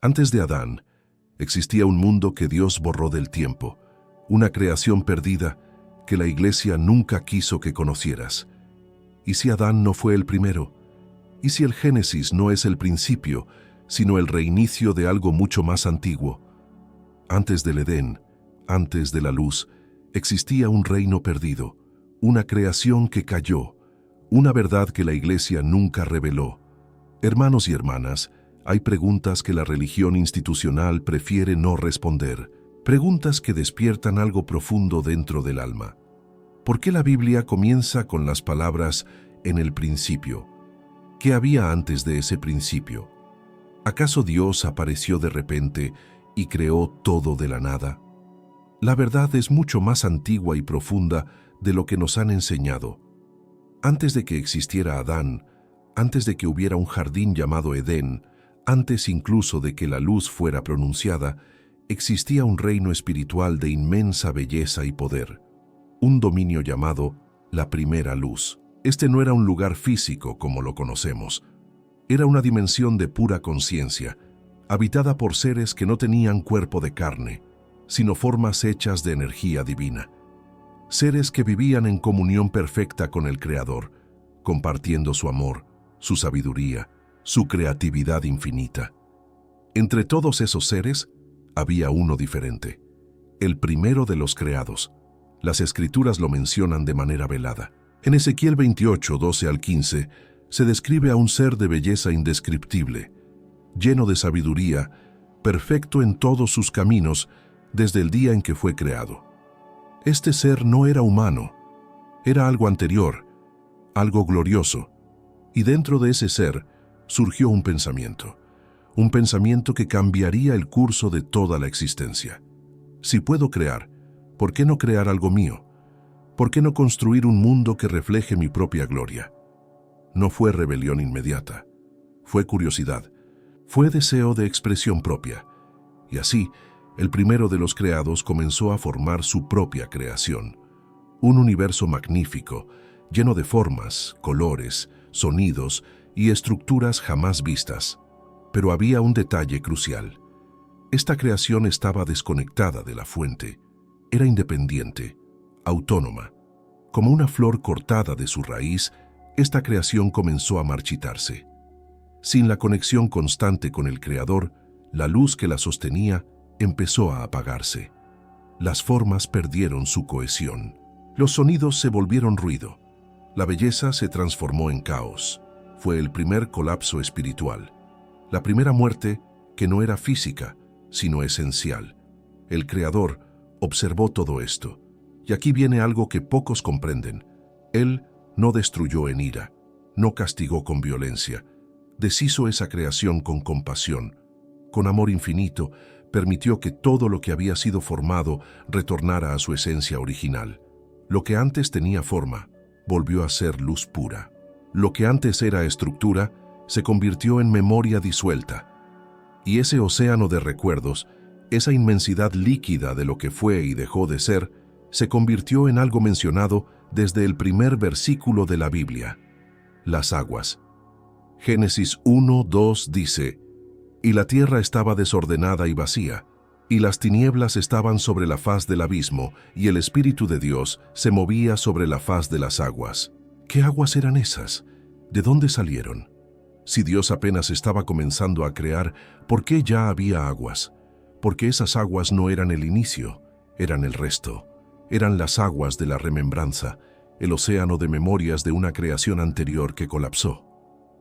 Antes de Adán, existía un mundo que Dios borró del tiempo, una creación perdida que la Iglesia nunca quiso que conocieras. ¿Y si Adán no fue el primero? ¿Y si el Génesis no es el principio, sino el reinicio de algo mucho más antiguo? Antes del Edén, antes de la luz, existía un reino perdido, una creación que cayó, una verdad que la Iglesia nunca reveló. Hermanos y hermanas, hay preguntas que la religión institucional prefiere no responder, preguntas que despiertan algo profundo dentro del alma. ¿Por qué la Biblia comienza con las palabras «en el principio»? ¿Qué había antes de ese principio? ¿Acaso Dios apareció de repente y creó todo de la nada? La verdad es mucho más antigua y profunda de lo que nos han enseñado. Antes de que existiera Adán, antes de que hubiera un jardín llamado Edén, antes incluso de que la luz fuera pronunciada, existía un reino espiritual de inmensa belleza y poder, un dominio llamado la primera luz. Este no era un lugar físico como lo conocemos, era una dimensión de pura conciencia, habitada por seres que no tenían cuerpo de carne, sino formas hechas de energía divina. Seres que vivían en comunión perfecta con el Creador, compartiendo su amor, su sabiduría, su creatividad infinita. Entre todos esos seres, había uno diferente, el primero de los creados. Las Escrituras lo mencionan de manera velada. En Ezequiel 28, 12 al 15, se describe a un ser de belleza indescriptible, lleno de sabiduría, perfecto en todos sus caminos desde el día en que fue creado. Este ser no era humano, era algo anterior, algo glorioso, y dentro de ese ser surgió un pensamiento que cambiaría el curso de toda la existencia. Si puedo crear, ¿por qué no crear algo mío? ¿Por qué no construir un mundo que refleje mi propia gloria? No fue rebelión inmediata, fue curiosidad, fue deseo de expresión propia. Y así, el primero de los creados comenzó a formar su propia creación. Un universo magnífico, lleno de formas, colores, sonidos y estructuras jamás vistas. Pero había un detalle crucial. Esta creación estaba desconectada de la fuente. Era independiente, autónoma. Como una flor cortada de su raíz, esta creación comenzó a marchitarse. Sin la conexión constante con el Creador, la luz que la sostenía empezó a apagarse. Las formas perdieron su cohesión. Los sonidos se volvieron ruido. La belleza se transformó en caos. Fue el primer colapso espiritual. La primera muerte que no era física, sino esencial. El Creador observó todo esto. Y aquí viene algo que pocos comprenden. Él no destruyó en ira, no castigó con violencia. Deshizo esa creación con compasión. Con amor infinito, permitió que todo lo que había sido formado retornara a su esencia original. Lo que antes tenía forma, volvió a ser luz pura. Lo que antes era estructura, se convirtió en memoria disuelta. Y ese océano de recuerdos, esa inmensidad líquida de lo que fue y dejó de ser, se convirtió en algo mencionado desde el primer versículo de la Biblia: las aguas. Génesis 1:2 dice: «Y la tierra estaba desordenada y vacía, y las tinieblas estaban sobre la faz del abismo, y el Espíritu de Dios se movía sobre la faz de las aguas». ¿Qué aguas eran esas? ¿De dónde salieron? Si Dios apenas estaba comenzando a crear, ¿por qué ya había aguas? Porque esas aguas no eran el inicio, eran el resto. Eran las aguas de la remembranza, el océano de memorias de una creación anterior que colapsó.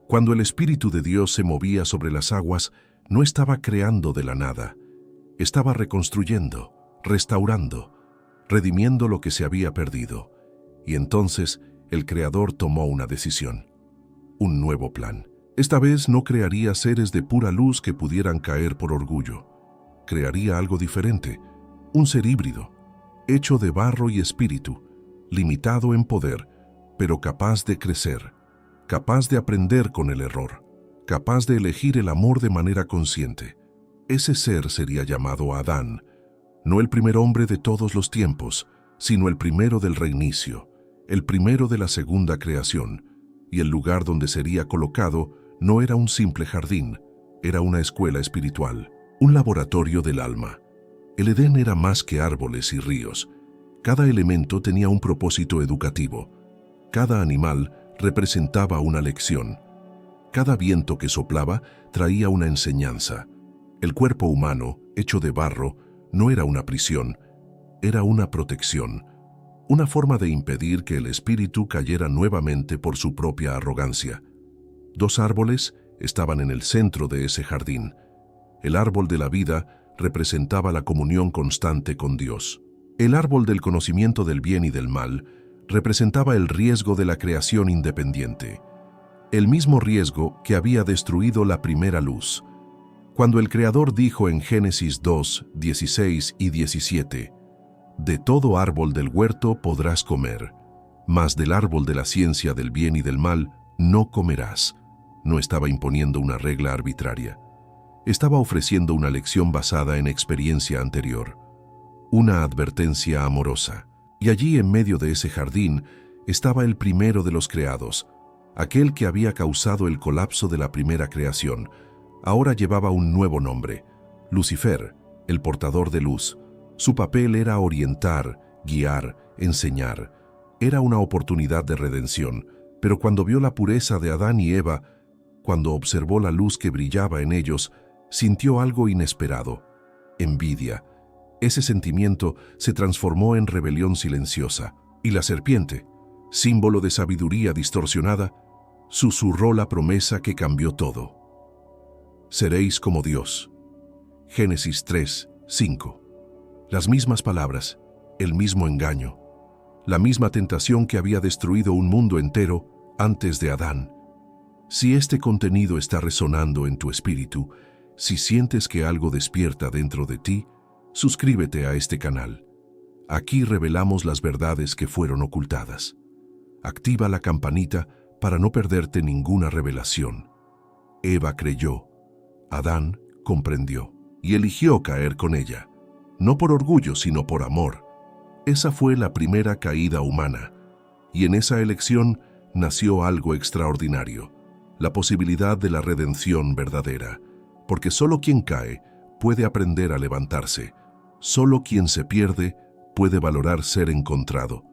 Cuando el Espíritu de Dios se movía sobre las aguas, no estaba creando de la nada. Estaba reconstruyendo, restaurando, redimiendo lo que se había perdido. Y entonces el Creador tomó una decisión, un nuevo plan. Esta vez no crearía seres de pura luz que pudieran caer por orgullo. Crearía algo diferente, un ser híbrido, hecho de barro y espíritu, limitado en poder, pero capaz de crecer, capaz de aprender con el error, capaz de elegir el amor de manera consciente. Ese ser sería llamado Adán, no el primer hombre de todos los tiempos, sino el primero del reinicio, el primero de la segunda creación, y el lugar donde sería colocado no era un simple jardín, era una escuela espiritual, un laboratorio del alma. El Edén era más que árboles y ríos. Cada elemento tenía un propósito educativo. Cada animal representaba una lección. Cada viento que soplaba traía una enseñanza. El cuerpo humano, hecho de barro, no era una prisión, era una protección, una forma de impedir que el espíritu cayera nuevamente por su propia arrogancia. Dos árboles estaban en el centro de ese jardín. El árbol de la vida representaba la comunión constante con Dios. El árbol del conocimiento del bien y del mal representaba el riesgo de la creación independiente, el mismo riesgo que había destruido la primera luz. Cuando el Creador dijo en Génesis 2, 16 y 17, «De todo árbol del huerto podrás comer, mas del árbol de la ciencia del bien y del mal no comerás», no estaba imponiendo una regla arbitraria. Estaba ofreciendo una lección basada en experiencia anterior, una advertencia amorosa. Y allí, en medio de ese jardín, estaba el primero de los creados, aquel que había causado el colapso de la primera creación. Ahora llevaba un nuevo nombre, Lucifer, el portador de luz. Su papel era orientar, guiar, enseñar. Era una oportunidad de redención, pero cuando vio la pureza de Adán y Eva, cuando observó la luz que brillaba en ellos, sintió algo inesperado: envidia. Ese sentimiento se transformó en rebelión silenciosa, y la serpiente, símbolo de sabiduría distorsionada, susurró la promesa que cambió todo. Seréis como Dios. Génesis 3, 5. Las mismas palabras, el mismo engaño, la misma tentación que había destruido un mundo entero antes de Adán. Si este contenido está resonando en tu espíritu, si sientes que algo despierta dentro de ti, suscríbete a este canal. Aquí revelamos las verdades que fueron ocultadas. Activa la campanita para no perderte ninguna revelación. Eva creyó, Adán comprendió y eligió caer con ella, no por orgullo sino por amor. Esa fue la primera caída humana, y en esa elección nació algo extraordinario, la posibilidad de la redención verdadera, porque solo quien cae puede aprender a levantarse. Solo quien se pierde puede valorar ser encontrado.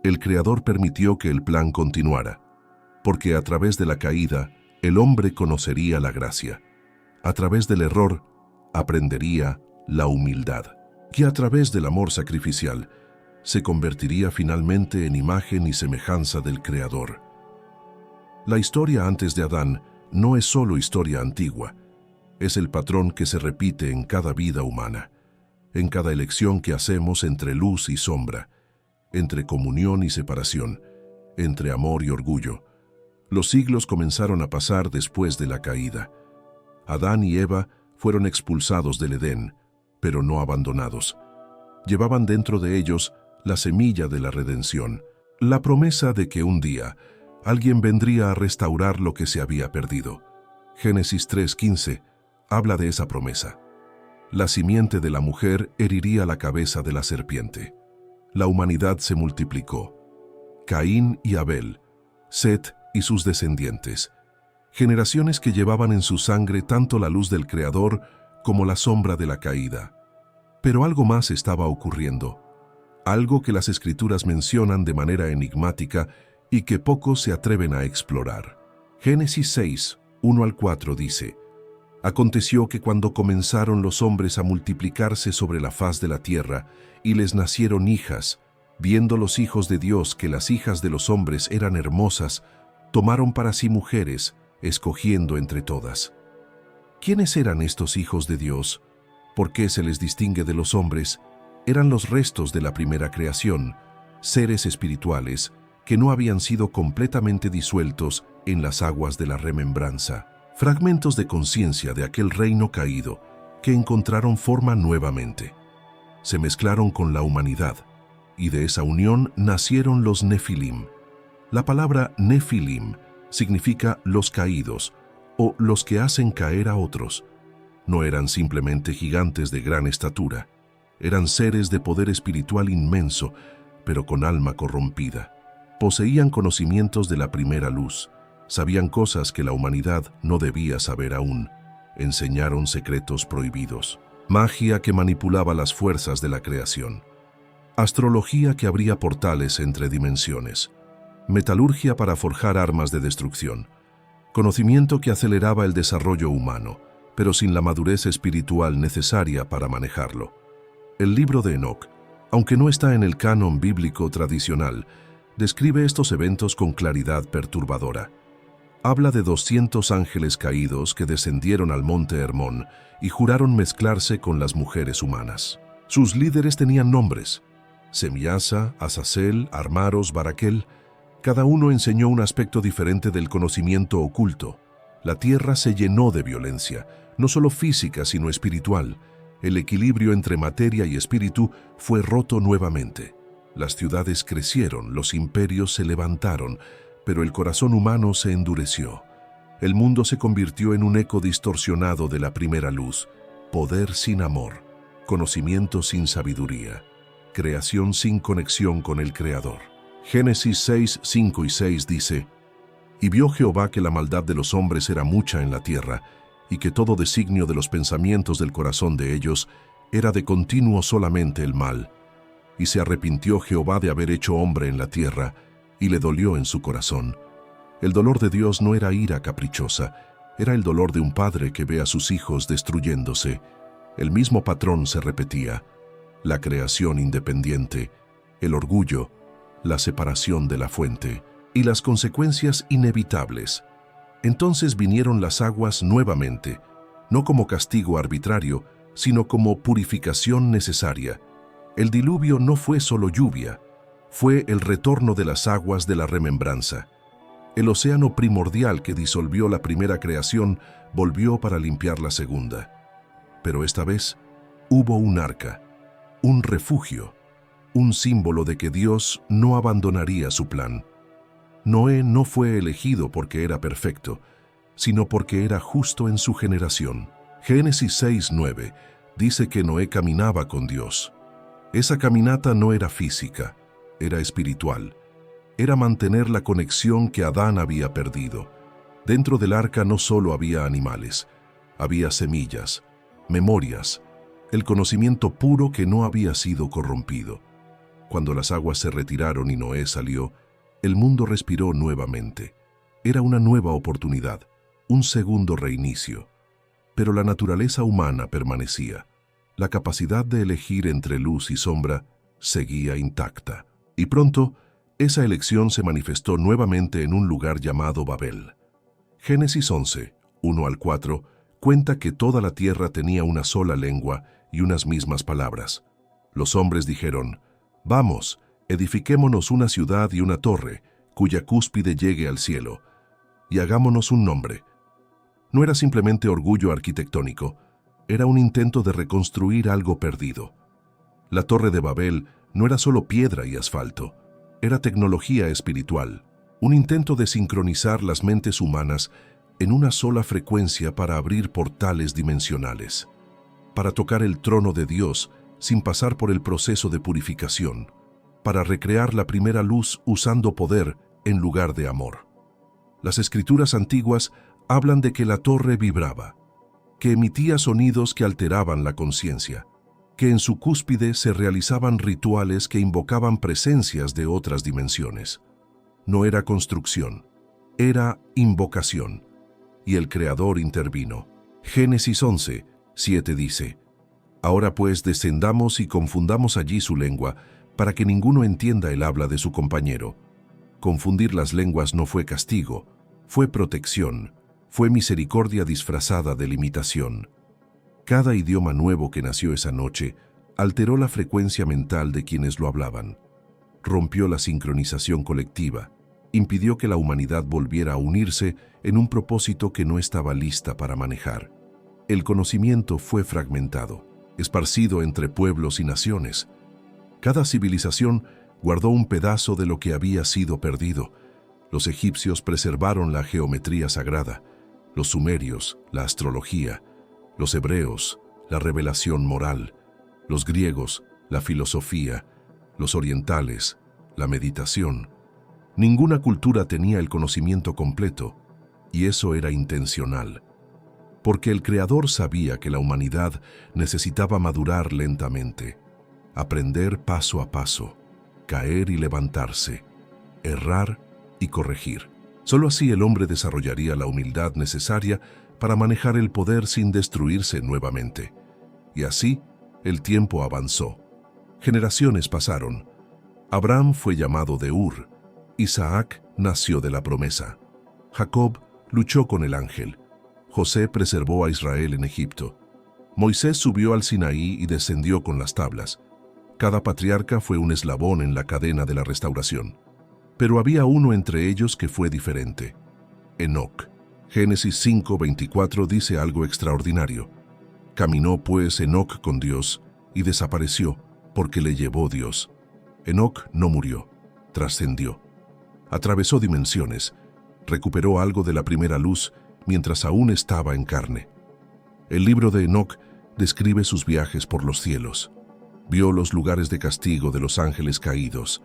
El Creador permitió que el plan continuara, porque a través de la caída el hombre conocería la gracia. A través del error aprendería la humildad, que a través del amor sacrificial se convertiría finalmente en imagen y semejanza del Creador. La historia antes de Adán no es solo historia antigua, es el patrón que se repite en cada vida humana, en cada elección que hacemos entre luz y sombra, entre comunión y separación, entre amor y orgullo. Los siglos comenzaron a pasar después de la caída. Adán y Eva fueron expulsados del Edén, pero no abandonados. Llevaban dentro de ellos la semilla de la redención, la promesa de que un día alguien vendría a restaurar lo que se había perdido. Génesis 3:15 habla de esa promesa. La simiente de la mujer heriría la cabeza de la serpiente. La humanidad se multiplicó. Caín y Abel, Set y sus descendientes, generaciones que llevaban en su sangre tanto la luz del Creador como la sombra de la caída. Pero algo más estaba ocurriendo, algo que las Escrituras mencionan de manera enigmática y que pocos se atreven a explorar. Génesis 6, 1 al 4 dice: Aconteció que cuando comenzaron los hombres a multiplicarse sobre la faz de la tierra y les nacieron hijas, viendo los hijos de Dios que las hijas de los hombres eran hermosas, tomaron para sí mujeres, escogiendo entre todas. ¿Quiénes eran estos hijos de Dios? ¿Por qué se les distingue de los hombres? Eran los restos de la primera creación, seres espirituales que no habían sido completamente disueltos en las aguas de la remembranza. Fragmentos de conciencia de aquel reino caído que encontraron forma nuevamente. Se mezclaron con la humanidad, y de esa unión nacieron los Nefilim. La palabra Nefilim significa los caídos, o los que hacen caer a otros. No eran simplemente gigantes de gran estatura, eran seres de poder espiritual inmenso, pero con alma corrompida. Poseían conocimientos de la primera luz, sabían cosas que la humanidad no debía saber aún. enseñaron secretos prohibidos, magia que manipulaba las fuerzas de la creación, astrología que abría portales entre dimensiones, metalurgia para forjar armas de destrucción, conocimiento que aceleraba el desarrollo humano, pero sin la madurez espiritual necesaria para manejarlo. El libro de Enoc, aunque no está en el canon bíblico tradicional, describe estos eventos con claridad perturbadora. Habla de 200 ángeles caídos que descendieron al monte Hermón y juraron mezclarse con las mujeres humanas. Sus líderes tenían nombres: Semiasa, Azazel, Armaros, Baraquel. Cada uno enseñó un aspecto diferente del conocimiento oculto. La tierra se llenó de violencia, no solo física sino espiritual. El equilibrio entre materia y espíritu fue roto nuevamente. Las ciudades crecieron, los imperios se levantaron, pero el corazón humano se endureció. El mundo se convirtió en un eco distorsionado de la primera luz: poder sin amor, conocimiento sin sabiduría, creación sin conexión con el Creador. Génesis 6, 5 y 6 dice: «Y vio Jehová que la maldad de los hombres era mucha en la tierra, y que todo designio de los pensamientos del corazón de ellos era de continuo solamente el mal. Y se arrepintió Jehová de haber hecho hombre en la tierra, y le dolió en su corazón». El dolor de Dios no era ira caprichosa, era el dolor de un padre que ve a sus hijos destruyéndose. El mismo patrón se repetía: la creación independiente, el orgullo, la separación de la fuente y las consecuencias inevitables. Entonces vinieron las aguas nuevamente, no como castigo arbitrario, sino como purificación necesaria. El diluvio no fue solo lluvia, fue el retorno de las aguas de la remembranza. El océano primordial que disolvió la primera creación volvió para limpiar la segunda. Pero esta vez hubo un arca, un refugio, un símbolo de que Dios no abandonaría su plan. Noé no fue elegido porque era perfecto, sino porque era justo en su generación. Génesis 6:9 dice que Noé caminaba con Dios. Esa caminata no era física, era espiritual. Era mantener la conexión que Adán había perdido. Dentro del arca no solo había animales, había semillas, memorias, el conocimiento puro que no había sido corrompido. Cuando las aguas se retiraron y Noé salió, el mundo respiró nuevamente. Era una nueva oportunidad, un segundo reinicio. Pero la naturaleza humana permanecía. La capacidad de elegir entre luz y sombra seguía intacta. Y pronto, esa elección se manifestó nuevamente en un lugar llamado Babel. Génesis 11, 1 al 4, cuenta que toda la tierra tenía una sola lengua y unas mismas palabras. Los hombres dijeron: «Vamos, edifiquémonos una ciudad y una torre, cuya cúspide llegue al cielo, y hagámonos un nombre». No era simplemente orgullo arquitectónico, era un intento de reconstruir algo perdido. La Torre de Babel no era solo piedra y asfalto, era tecnología espiritual, un intento de sincronizar las mentes humanas en una sola frecuencia para abrir portales dimensionales, para tocar el trono de Dios sin pasar por el proceso de purificación, para recrear la primera luz usando poder en lugar de amor. Las escrituras antiguas hablan de que la torre vibraba, que emitía sonidos que alteraban la conciencia, que en su cúspide se realizaban rituales que invocaban presencias de otras dimensiones. No era construcción, era invocación, y el Creador intervino. Génesis 11, 7 dice: «Ahora pues descendamos y confundamos allí su lengua, para que ninguno entienda el habla de su compañero». Confundir las lenguas no fue castigo, fue protección, fue misericordia disfrazada de limitación. Cada idioma nuevo que nació esa noche alteró la frecuencia mental de quienes lo hablaban, rompió la sincronización colectiva, impidió que la humanidad volviera a unirse en un propósito que no estaba lista para manejar. El conocimiento fue fragmentado, esparcido entre pueblos y naciones. Cada civilización guardó un pedazo de lo que había sido perdido. Los egipcios preservaron la geometría sagrada, los sumerios, la astrología, los hebreos, la revelación moral, los griegos, la filosofía, los orientales, la meditación. Ninguna cultura tenía el conocimiento completo, y eso era intencional. porque el Creador sabía que la humanidad necesitaba madurar lentamente, aprender paso a paso, caer y levantarse, errar y corregir. Solo así el hombre desarrollaría la humildad necesaria para manejar el poder sin destruirse nuevamente. Y así, el tiempo avanzó. Generaciones pasaron. Abraham fue llamado de Ur. Isaac nació de la promesa. Jacob luchó con el ángel. José preservó a Israel en Egipto. Moisés subió al Sinaí y descendió con las tablas. Cada patriarca fue un eslabón en la cadena de la restauración. Pero había uno entre ellos que fue diferente: Enoc. Génesis 5:24 dice algo extraordinario. Caminó pues Enoc con Dios y desapareció, porque le llevó Dios. Enoc no murió, trascendió. Atravesó dimensiones, recuperó algo de la primera luz mientras aún estaba en carne. El libro de Enoc describe sus viajes por los cielos. Vio los lugares de castigo de los ángeles caídos.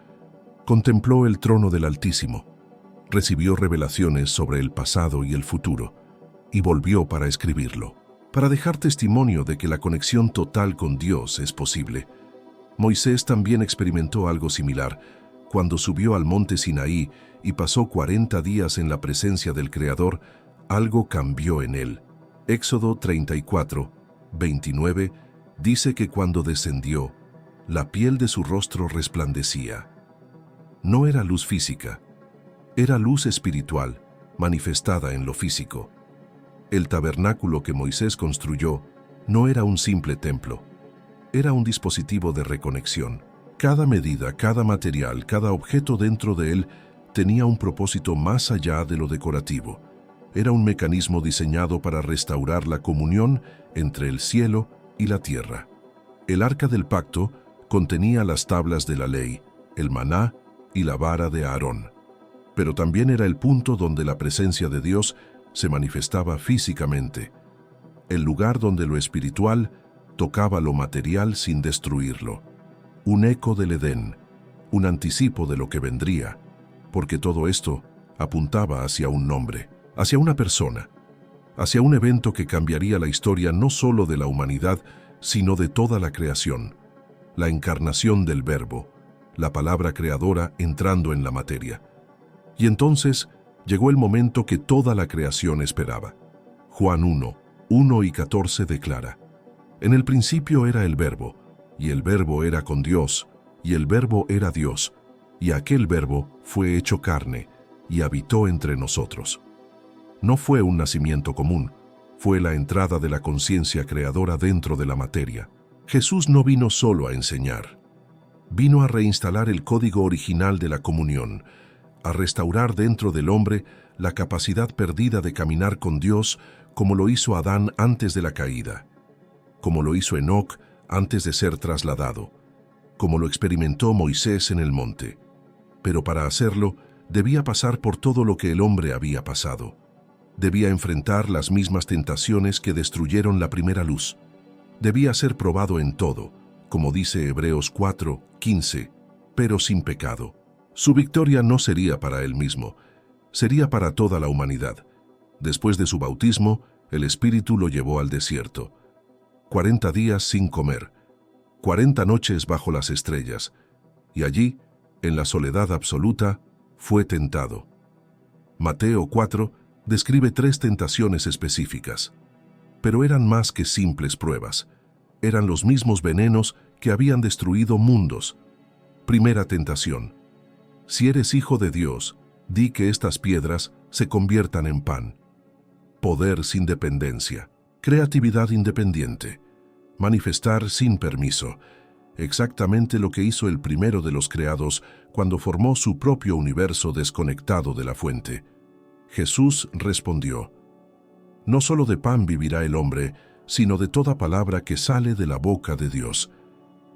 Contempló el trono del Altísimo. Recibió revelaciones sobre el pasado y el futuro, y volvió para escribirlo, para dejar testimonio de que la conexión total con Dios es posible. Moisés también experimentó algo similar cuando subió al monte Sinaí y pasó 40 días en la presencia del Creador. Algo cambió en él. Éxodo 34:29 dice que cuando descendió, la piel de su rostro resplandecía. No era luz física, era luz espiritual, manifestada en lo físico. El tabernáculo que Moisés construyó no era un simple templo, era un dispositivo de reconexión. Cada medida, cada material, cada objeto dentro de él tenía un propósito más allá de lo decorativo. Era un mecanismo diseñado para restaurar la comunión entre el cielo y la tierra. El arca del pacto contenía las tablas de la ley, el maná y la vara de Aarón. Pero también era el punto donde la presencia de Dios se manifestaba físicamente, el lugar donde lo espiritual tocaba lo material sin destruirlo. Un eco del Edén, un anticipo de lo que vendría, porque todo esto apuntaba hacia un nombre, hacia una persona, hacia un evento que cambiaría la historia no solo de la humanidad, sino de toda la creación, la encarnación del Verbo, la palabra creadora entrando en la materia. Y entonces llegó el momento que toda la creación esperaba. Juan 1:1-14 declara: En el principio era el Verbo, y el Verbo era con Dios, y el Verbo era Dios, y aquel Verbo fue hecho carne, y habitó entre nosotros. No fue un nacimiento común, fue la entrada de la conciencia creadora dentro de la materia. Jesús no vino solo a enseñar, vino a reinstalar el código original de la comunión, a restaurar dentro del hombre la capacidad perdida de caminar con Dios como lo hizo Adán antes de la caída, como lo hizo Enoc antes de ser trasladado, como lo experimentó Moisés en el monte. Pero para hacerlo, debía pasar por todo lo que el hombre había pasado. Debía enfrentar las mismas tentaciones que destruyeron la primera luz. Debía ser probado en todo, como dice Hebreos 4:15, pero sin pecado. Su victoria no sería para él mismo, sería para toda la humanidad. Después de su bautismo, el Espíritu lo llevó al desierto. 40 días sin comer, 40 noches bajo las estrellas, y allí, en la soledad absoluta, fue tentado. Mateo 4 describe 3 tentaciones específicas, pero eran más que simples pruebas. Eran los mismos venenos que habían destruido mundos. Primera tentación: si eres hijo de Dios, di que estas piedras se conviertan en pan. Poder sin dependencia, creatividad independiente, manifestar sin permiso, exactamente lo que hizo el primero de los creados cuando formó su propio universo desconectado de la fuente. Jesús respondió: No solo de pan vivirá el hombre, sino de toda palabra que sale de la boca de Dios.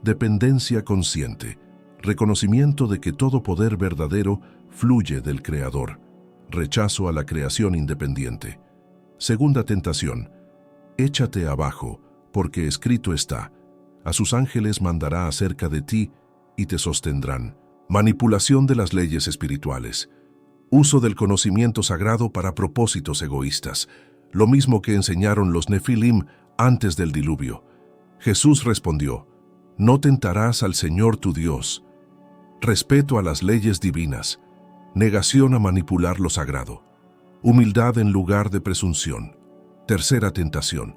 Dependencia consciente, reconocimiento de que todo poder verdadero fluye del Creador, rechazo a la creación independiente. Segunda tentación: échate abajo, porque escrito está: a sus ángeles mandará acerca de ti y te sostendrán. Manipulación de las leyes espirituales. Uso del conocimiento sagrado para propósitos egoístas. lo mismo que enseñaron los Nefilim antes del diluvio. Jesús respondió: no tentarás al Señor tu Dios. Respeto a las leyes divinas, negación a manipular lo sagrado, humildad en lugar de presunción. Tercera tentación: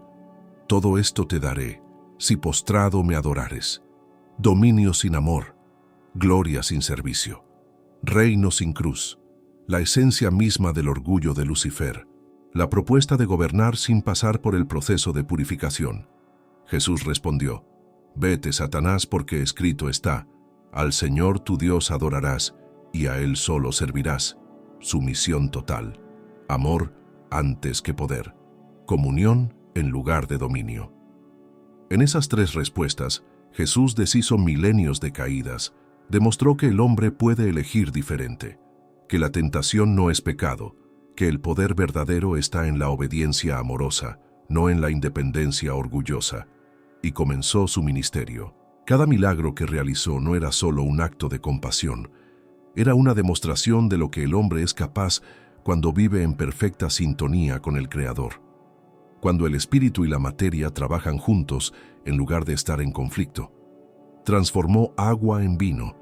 todo esto te daré, si postrado me adorares. Dominio sin amor, gloria sin servicio, reino sin cruz, la esencia misma del orgullo de Lucifer, la propuesta de gobernar sin pasar por el proceso de purificación. Jesús respondió: vete, Satanás, porque escrito está: al Señor tu Dios adorarás y a Él solo servirás. Sumisión total, amor antes que poder, comunión en lugar de dominio. En esas tres respuestas, Jesús deshizo milenios de caídas, demostró que el hombre puede elegir diferente, que la tentación no es pecado, que el poder verdadero está en la obediencia amorosa, no en la independencia orgullosa, y comenzó su ministerio. Cada milagro que realizó no era solo un acto de compasión, era una demostración de lo que el hombre es capaz cuando vive en perfecta sintonía con el Creador. Cuando el espíritu y la materia trabajan juntos en lugar de estar en conflicto. Transformó agua en vino,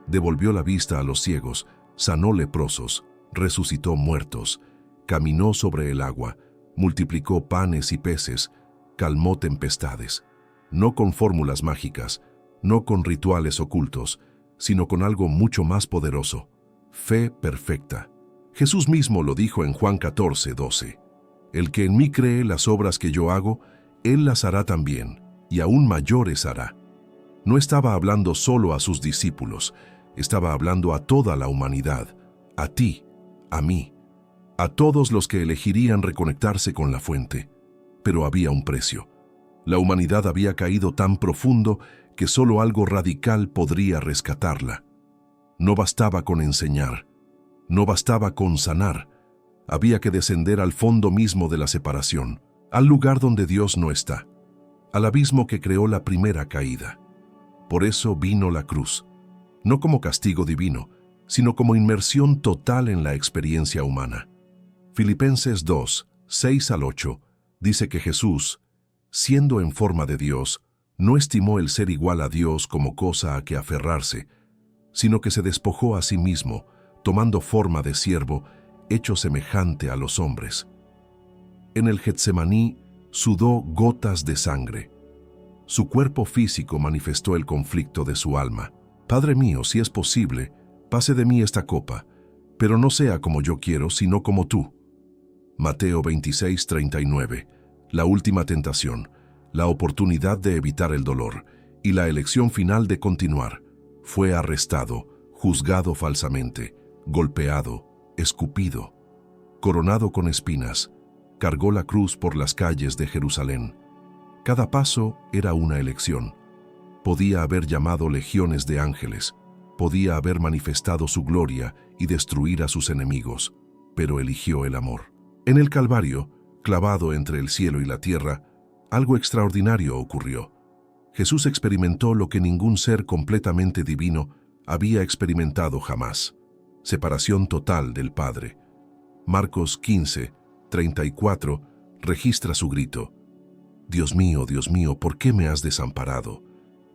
devolvió la vista a los ciegos, sanó leprosos, resucitó muertos, caminó sobre el agua, multiplicó panes y peces, calmó tempestades, no con fórmulas mágicas, no con rituales ocultos, sino con algo mucho más poderoso: fe perfecta. Jesús mismo lo dijo en Juan 14:12. El que en mí cree las obras que yo hago, él las hará también, y aún mayores hará. No estaba hablando solo a sus discípulos, estaba hablando a toda la humanidad, a ti, a mí, a todos los que elegirían reconectarse con la fuente. Pero había un precio. La humanidad había caído tan profundo que solo algo radical podría rescatarla. No bastaba con enseñar, no bastaba con sanar, había que descender al fondo mismo de la separación, al lugar donde Dios no está, al abismo que creó la primera caída. Por eso vino la cruz, no como castigo divino, sino como inmersión total en la experiencia humana. Filipenses 2, 6 al 8, dice que Jesús, siendo en forma de Dios, no estimó el ser igual a Dios como cosa a que aferrarse, sino que se despojó a sí mismo, tomando forma de siervo, hecho semejante a los hombres. En el Getsemaní sudó gotas de sangre. Su cuerpo físico manifestó el conflicto de su alma. Padre mío, si es posible, pase de mí esta copa, pero no sea como yo quiero, sino como tú. Mateo 26:39. La última tentación, la oportunidad de evitar el dolor y la elección final de continuar. Fue arrestado, juzgado falsamente, golpeado, escupido, coronado con espinas, cargó la cruz por las calles de Jerusalén. Cada paso era una elección. Podía haber llamado legiones de ángeles, podía haber manifestado su gloria y destruir a sus enemigos, pero eligió el amor. En el Calvario, clavado entre el cielo y la tierra, algo extraordinario ocurrió. Jesús experimentó lo que ningún ser completamente divino había experimentado jamás: separación total del Padre. Marcos 15:34 registra su grito: Dios mío, ¿por qué me has desamparado?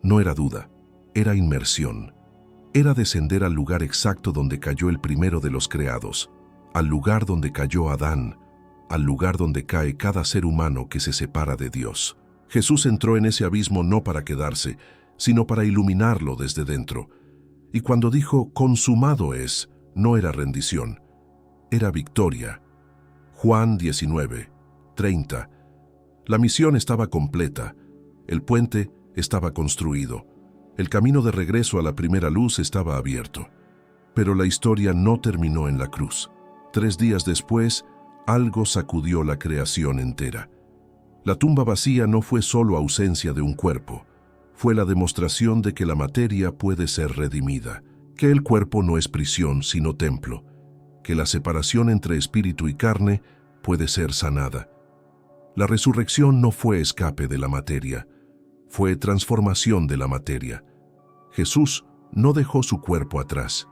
No era duda, era inmersión. Era descender al lugar exacto donde cayó el primero de los creados, al lugar donde cayó Adán, al lugar donde cae cada ser humano que se separa de Dios. Jesús entró en ese abismo no para quedarse, sino para iluminarlo desde dentro. Y cuando dijo consumado es, no era rendición, era victoria. Juan 19:30. La misión estaba completa, el puente estaba construido, el camino de regreso a la primera luz estaba abierto. Pero la historia no terminó en la cruz. 3 días después, algo sacudió la creación entera. La tumba vacía no fue solo ausencia de un cuerpo, fue la demostración de que la materia puede ser redimida, que el cuerpo no es prisión sino templo, que la separación entre espíritu y carne puede ser sanada. La resurrección no fue escape de la materia, fue transformación de la materia. Jesús no dejó su cuerpo atrás,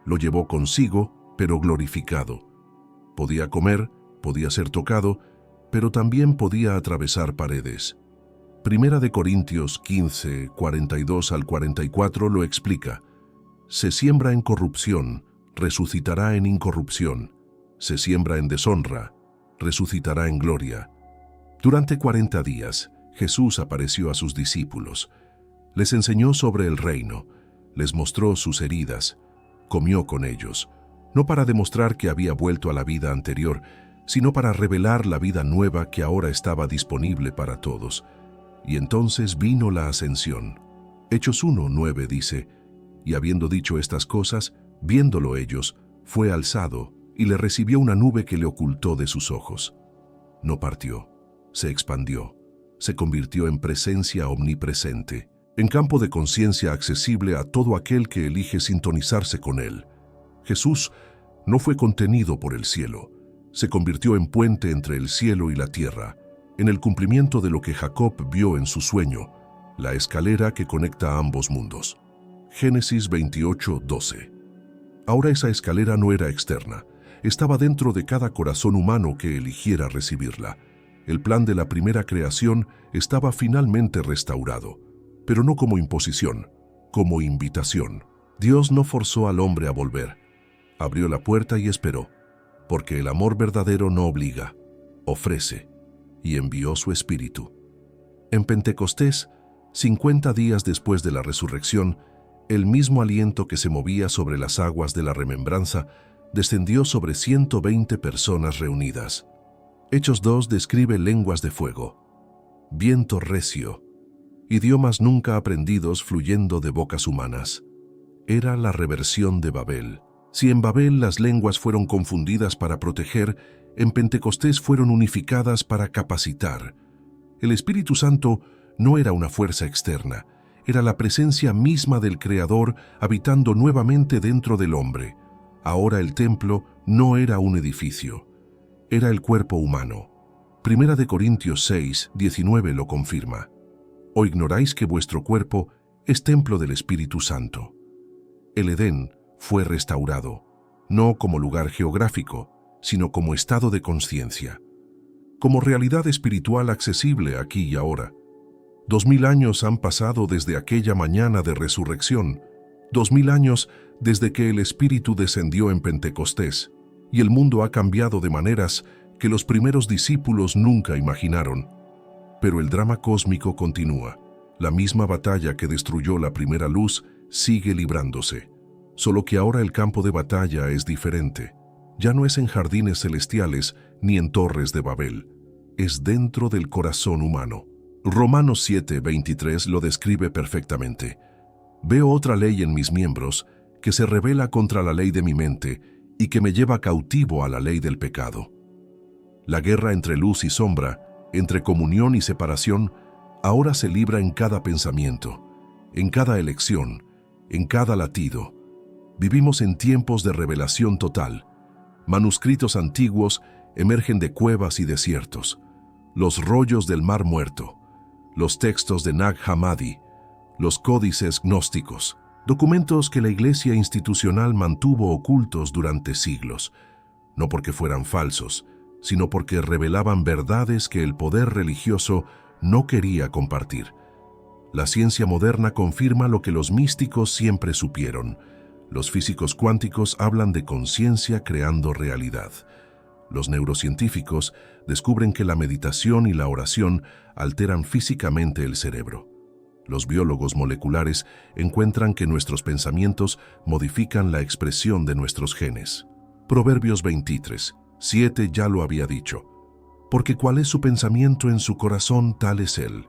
lo llevó consigo, pero glorificado. Podía comer, podía ser tocado, pero también podía atravesar paredes. Primera de Corintios 15, 42 al 44 lo explica. Se siembra en corrupción, resucitará en incorrupción. Se siembra en deshonra, resucitará en gloria. Durante 40 días, Jesús apareció a sus discípulos. Les enseñó sobre el reino, les mostró sus heridas, comió con ellos, no para demostrar que había vuelto a la vida anterior, sino para revelar la vida nueva que ahora estaba disponible para todos. Y entonces vino la ascensión. Hechos 1:9 dice, y habiendo dicho estas cosas, viéndolo ellos, fue alzado, y le recibió una nube que le ocultó de sus ojos. No partió, se expandió, se convirtió en presencia omnipresente, en campo de conciencia accesible a todo aquel que elige sintonizarse con él. Jesús no fue contenido por el cielo, se convirtió en puente entre el cielo y la tierra, en el cumplimiento de lo que Jacob vio en su sueño, la escalera que conecta a ambos mundos. Génesis 28:12. Ahora esa escalera no era externa, estaba dentro de cada corazón humano que eligiera recibirla. El plan de la primera creación estaba finalmente restaurado, pero no como imposición, como invitación. Dios no forzó al hombre a volver. Abrió la puerta y esperó, porque el amor verdadero no obliga, ofrece, y envió su Espíritu. En Pentecostés, 50 días después de la resurrección, el mismo aliento que se movía sobre las aguas de la remembranza descendió sobre 120 personas reunidas. Hechos 2 describe lenguas de fuego, viento recio, idiomas nunca aprendidos fluyendo de bocas humanas. Era la reversión de Babel. Si en Babel las lenguas fueron confundidas para proteger, en Pentecostés fueron unificadas para capacitar. El Espíritu Santo no era una fuerza externa, era la presencia misma del Creador habitando nuevamente dentro del hombre. Ahora el templo no era un edificio, era el cuerpo humano. Primera de Corintios 6:19 lo confirma. ¿O ignoráis que vuestro cuerpo es templo del Espíritu Santo? El Edén fue restaurado, no como lugar geográfico, sino como estado de conciencia, como realidad espiritual accesible aquí y ahora. 2000 años han pasado desde aquella mañana de resurrección, 2000 años desde que el Espíritu descendió en Pentecostés, y el mundo ha cambiado de maneras que los primeros discípulos nunca imaginaron. Pero el drama cósmico continúa. La misma batalla que destruyó la primera luz sigue librándose, solo que ahora el campo de batalla es diferente. Ya no es en jardines celestiales ni en torres de Babel, es dentro del corazón humano. Romanos 7:23 lo describe perfectamente. Veo otra ley en mis miembros que se rebela contra la ley de mi mente y que me lleva cautivo a la ley del pecado. La guerra entre luz y sombra, entre comunión y separación, ahora se libra en cada pensamiento, en cada elección, en cada latido. Vivimos en tiempos de revelación total. Manuscritos antiguos emergen de cuevas y desiertos. Los rollos del Mar Muerto, los textos de Nag Hammadi, los códices gnósticos, documentos que la Iglesia institucional mantuvo ocultos durante siglos, no porque fueran falsos, sino porque revelaban verdades que el poder religioso no quería compartir. La ciencia moderna confirma lo que los místicos siempre supieron. Los físicos cuánticos hablan de conciencia creando realidad. Los neurocientíficos descubren que la meditación y la oración alteran físicamente el cerebro. Los biólogos moleculares encuentran que nuestros pensamientos modifican la expresión de nuestros genes. Proverbios 23:7 ya lo había dicho. Porque cuál es su pensamiento en su corazón, tal es él.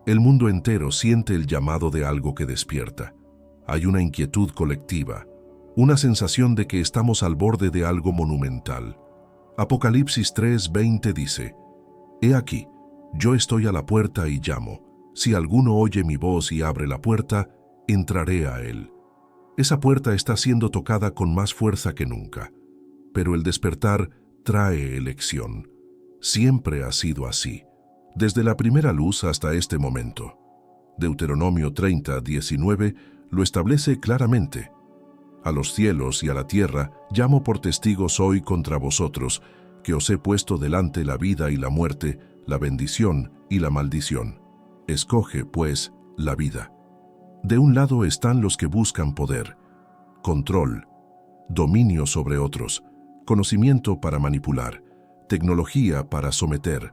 El mundo entero siente el llamado de algo que despierta. Hay una inquietud colectiva, una sensación de que estamos al borde de algo monumental. Apocalipsis 3:20 dice, «He aquí, yo estoy a la puerta y llamo. Si alguno oye mi voz y abre la puerta, entraré a él». Esa puerta está siendo tocada con más fuerza que nunca, pero el despertar trae elección. Siempre ha sido así, desde la primera luz hasta este momento. Deuteronomio 30:19 lo establece claramente. A los cielos y a la tierra llamo por testigos hoy contra vosotros, que os he puesto delante la vida y la muerte, la bendición y la maldición. Escoge, pues, la vida. De un lado están los que buscan poder, control, dominio sobre otros, conocimiento para manipular, tecnología para someter.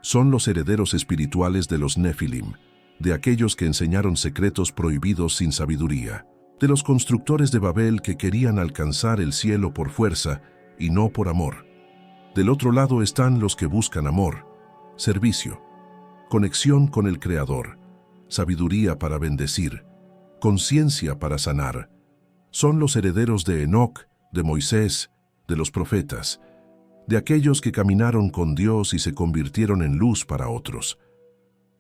Son los herederos espirituales de los Nefilim, de aquellos que enseñaron secretos prohibidos sin sabiduría, de los constructores de Babel que querían alcanzar el cielo por fuerza y no por amor. Del otro lado están los que buscan amor, servicio, conexión con el Creador, sabiduría para bendecir, conciencia para sanar. Son los herederos de Enoc, de Moisés, de los profetas, de aquellos que caminaron con Dios y se convirtieron en luz para otros.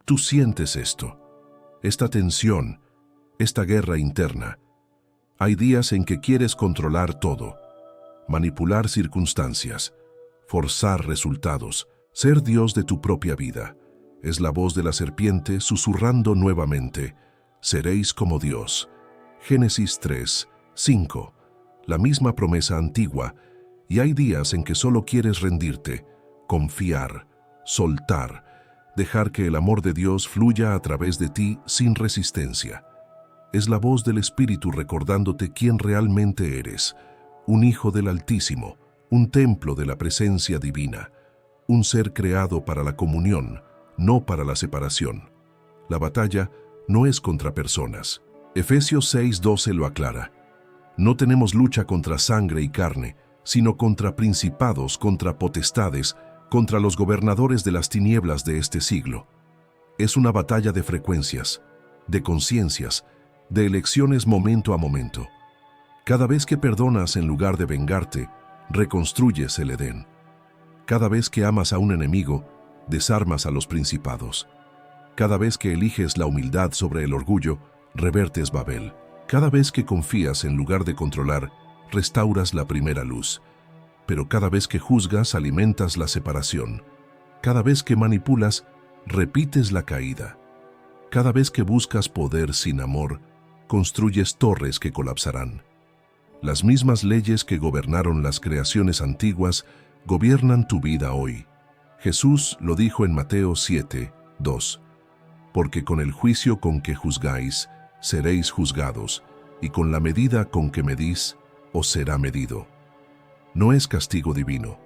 Tú sientes esto, esta tensión, esta guerra interna. Hay días en que quieres controlar todo, manipular circunstancias, forzar resultados, ser Dios de tu propia vida. Es la voz de la serpiente susurrando nuevamente: seréis como Dios. Génesis 3, 5. La misma promesa antigua, y hay días en que solo quieres rendirte, confiar, soltar, dejar que el amor de Dios fluya a través de ti sin resistencia. Es la voz del Espíritu recordándote quién realmente eres: un hijo del Altísimo, un templo de la presencia divina, un ser creado para la comunión, no para la separación. La batalla no es contra personas. Efesios 6:12 lo aclara. No tenemos lucha contra sangre y carne, sino contra principados, contra potestades, contra los gobernadores de las tinieblas de este siglo. Es una batalla de frecuencias, de conciencias, de elecciones momento a momento. Cada vez que perdonas en lugar de vengarte, reconstruyes el Edén. Cada vez que amas a un enemigo, desarmas a los principados. Cada vez que eliges la humildad sobre el orgullo, revertes Babel. Cada vez que confías en lugar de controlar, restauras la primera luz. Pero cada vez que juzgas, alimentas la separación. Cada vez que manipulas, repites la caída. Cada vez que buscas poder sin amor, construyes torres que colapsarán. Las mismas leyes que gobernaron las creaciones antiguas gobiernan tu vida hoy. Jesús lo dijo en Mateo 7, 2. Porque con el juicio con que juzgáis, seréis juzgados, y con la medida con que medís, os será medido. No es castigo divino,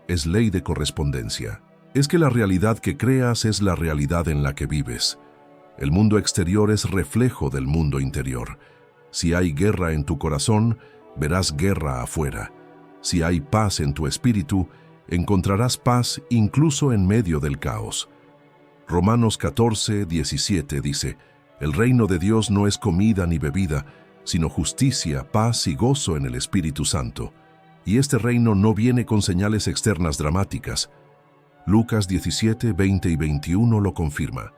es ley de correspondencia. Es que la realidad que creas es la realidad en la que vives. El mundo exterior es reflejo del mundo interior. Si hay guerra en tu corazón, verás guerra afuera. Si hay paz en tu espíritu, encontrarás paz incluso en medio del caos. Romanos 14, 17 dice: el reino de Dios no es comida ni bebida, sino justicia, paz y gozo en el Espíritu Santo. Y este reino no viene con señales externas dramáticas. Lucas 17, 20 y 21 lo confirma.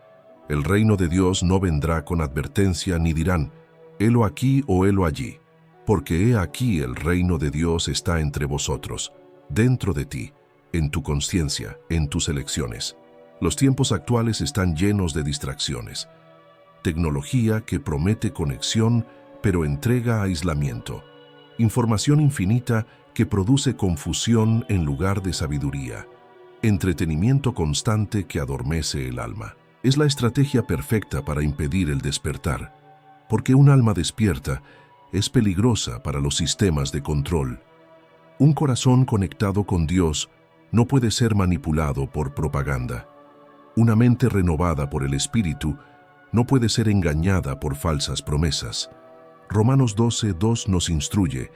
El reino de Dios no vendrá con advertencia ni dirán: helo aquí o helo allí, porque he aquí el reino de Dios está entre vosotros, dentro de ti, en tu conciencia, en tus elecciones. Los tiempos actuales están llenos de distracciones. Tecnología que promete conexión, pero entrega aislamiento. Información infinita que produce confusión en lugar de sabiduría. Entretenimiento constante que adormece el alma. Es la estrategia perfecta para impedir el despertar, porque un alma despierta es peligrosa para los sistemas de control. Un corazón conectado con Dios no puede ser manipulado por propaganda. Una mente renovada por el Espíritu no puede ser engañada por falsas promesas. Romanos 12, 2 nos instruye: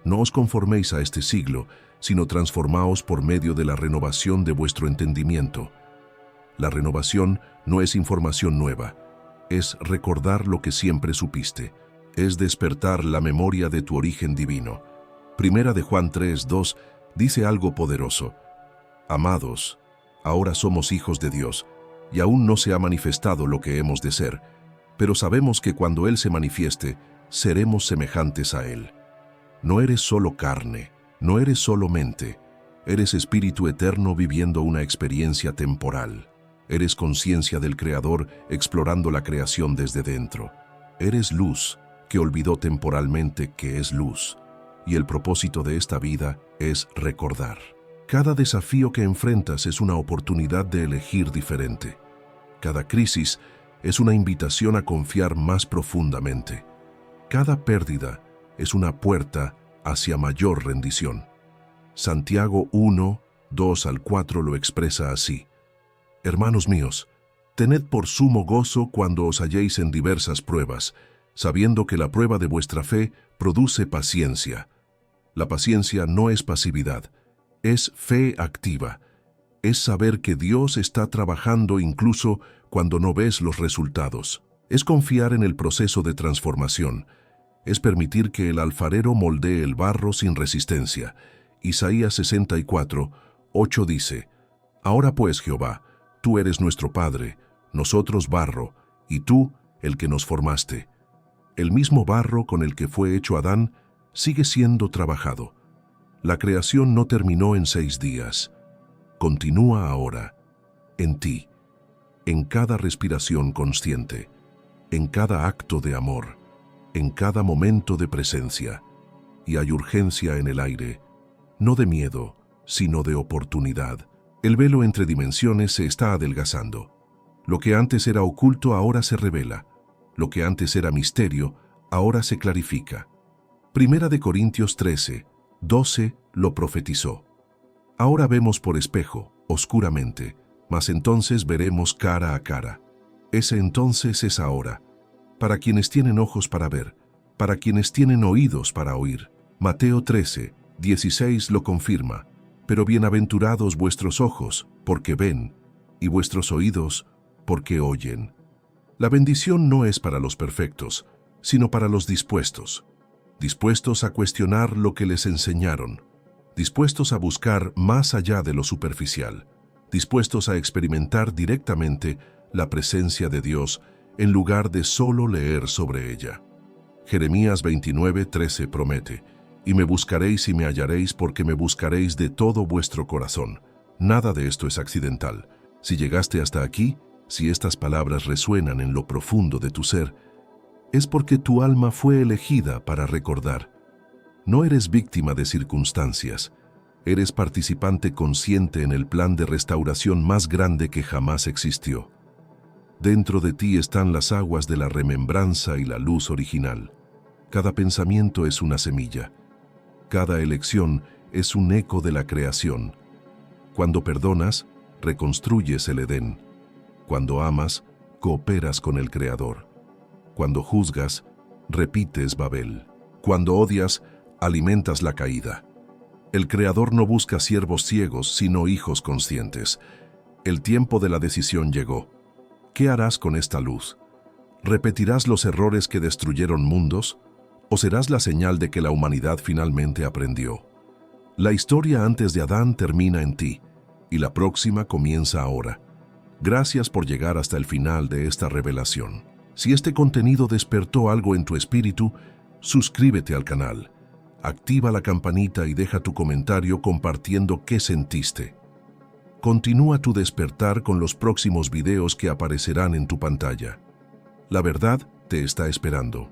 no os conforméis a este siglo, sino transformaos por medio de la renovación de vuestro entendimiento. La renovación no es información nueva, es recordar lo que siempre supiste, es despertar la memoria de tu origen divino. Primera de Juan 3, 2 dice algo poderoso: amados, ahora somos hijos de Dios, y aún no se ha manifestado lo que hemos de ser, pero sabemos que cuando Él se manifieste, seremos semejantes a Él. No eres solo carne, no eres solo mente, eres espíritu eterno viviendo una experiencia temporal. Eres conciencia del Creador explorando la creación desde dentro. Eres luz que olvidó temporalmente que es luz, y el propósito de esta vida es recordar. Cada desafío que enfrentas es una oportunidad de elegir diferente. Cada crisis es una invitación a confiar más profundamente. Cada pérdida es una puerta hacia mayor rendición. Santiago 1, 2 al 4 lo expresa así. Hermanos míos, tened por sumo gozo cuando os halléis en diversas pruebas, sabiendo que la prueba de vuestra fe produce paciencia. La paciencia no es pasividad, es fe activa. Es saber que Dios está trabajando incluso cuando no ves los resultados. Es confiar en el proceso de transformación. Es permitir que el alfarero moldee el barro sin resistencia. Isaías 64, 8 dice, Ahora pues, Jehová, tú eres nuestro Padre, nosotros barro, y tú el que nos formaste. El mismo barro con el que fue hecho Adán sigue siendo trabajado. La creación no terminó en 6 días. Continúa ahora, en ti, en cada respiración consciente, en cada acto de amor, en cada momento de presencia. Y hay urgencia en el aire, no de miedo, sino de oportunidad. El velo entre dimensiones se está adelgazando. Lo que antes era oculto ahora se revela. Lo que antes era misterio, ahora se clarifica. Primera de Corintios 13, 12 lo profetizó. Ahora vemos por espejo, oscuramente, mas entonces veremos cara a cara. Ese entonces es ahora. Para quienes tienen ojos para ver, para quienes tienen oídos para oír. Mateo 13, 16 lo confirma. Pero bienaventurados vuestros ojos, porque ven, y vuestros oídos, porque oyen. La bendición no es para los perfectos, sino para los dispuestos. Dispuestos a cuestionar lo que les enseñaron. Dispuestos a buscar más allá de lo superficial. Dispuestos a experimentar directamente la presencia de Dios en lugar de solo leer sobre ella. Jeremías 29, 13 promete, y me buscaréis y me hallaréis porque me buscaréis de todo vuestro corazón. Nada de esto es accidental. Si llegaste hasta aquí, si estas palabras resuenan en lo profundo de tu ser, es porque tu alma fue elegida para recordar. No eres víctima de circunstancias, eres participante consciente en el plan de restauración más grande que jamás existió. Dentro de ti están las aguas de la remembranza y la luz original. Cada pensamiento es una semilla. Cada elección es un eco de la creación. Cuando perdonas, reconstruyes el Edén. Cuando amas, cooperas con el Creador. Cuando juzgas, repites Babel. Cuando odias, alimentas la caída. El Creador no busca siervos ciegos, sino hijos conscientes. El tiempo de la decisión llegó. ¿Qué harás con esta luz? ¿Repetirás los errores que destruyeron mundos? ¿O serás la señal de que la humanidad finalmente aprendió? La historia antes de Adán termina en ti, y la próxima comienza ahora. Gracias por llegar hasta el final de esta revelación. Si este contenido despertó algo en tu espíritu, suscríbete al canal, activa la campanita y deja tu comentario compartiendo qué sentiste. Continúa tu despertar con los próximos videos que aparecerán en tu pantalla. La verdad te está esperando.